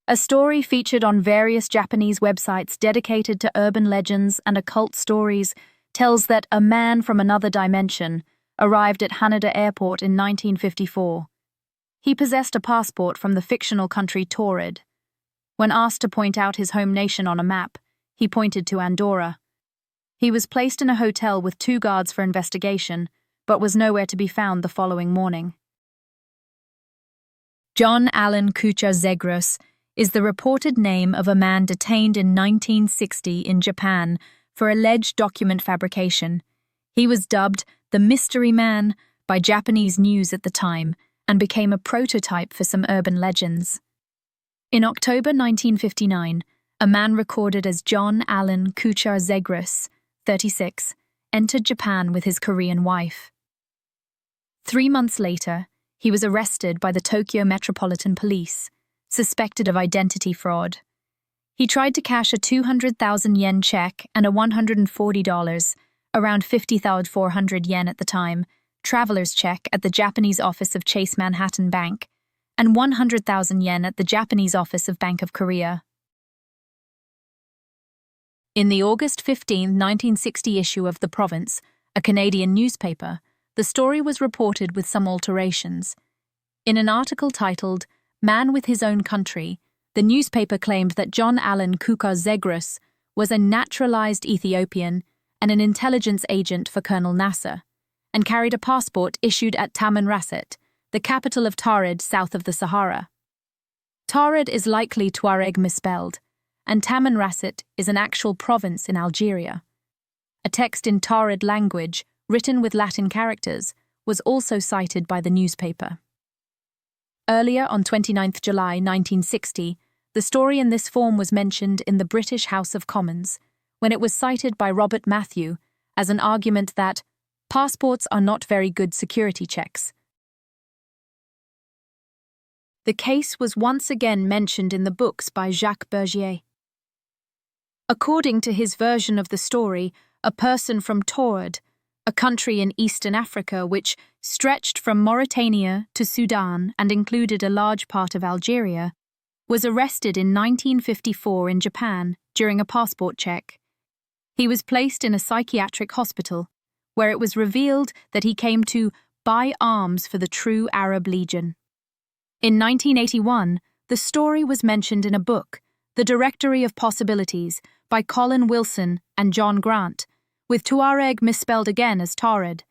a story featured on various Japanese websites dedicated to urban legends and occult stories, tells that a man from another dimension arrived at Haneda Airport in 1954. He possessed a passport from the fictional country Taured. When asked to point out his home nation on a map, he pointed to Andorra. He was placed in a hotel with 2 guards for investigation, but was nowhere to be found the following morning. John Allen Kuchar Zegras is the reported name of a man detained in 1960 in Japan for alleged document fabrication. He was dubbed the Mystery Man by Japanese news at the time and became a prototype for some urban legends. In October 1959, a man recorded as John Allen Kuchar Zegras, 36, entered Japan with his Korean wife. 3 months later, he was arrested by the Tokyo Metropolitan Police, suspected of identity fraud. He tried to cash a 200,000 yen check and a $140, around 50,400 yen at the time, traveler's check at the Japanese office of Chase Manhattan Bank, and 100,000 yen at the Japanese office of Bank of Korea. In the August 15, 1960 issue of The Province, a Canadian newspaper, the story was reported with some alterations. In an article titled, "Man with His Own Country," the newspaper claimed that John Allen Kuchar Zegras was a naturalized Ethiopian and an intelligence agent for Colonel Nasser, and carried a passport issued at Tamanrasset, the capital of Taured south of the Sahara. Taured is likely Tuareg misspelled, and Tamanrasset is an actual province in Algeria. A text in Taured language, written with Latin characters, was also cited by the newspaper. Earlier, on 29 July 1960, the story in this form was mentioned in the British House of Commons, when it was cited by Robert Matthew as an argument that passports are not very good security checks. The case was once again mentioned in the books by Jacques Bergier. According to his version of the story, a person from Taured, a country in eastern Africa which stretched from Mauritania to Sudan and included a large part of Algeria, was arrested in 1954 in Japan during a passport check. He was placed in a psychiatric hospital, where it was revealed that he came to buy arms for the true Arab Legion. In 1981, the story was mentioned in a book, The Directory of Possibilities, by Colin Wilson and John Grant, with Tuareg misspelled again as Taured.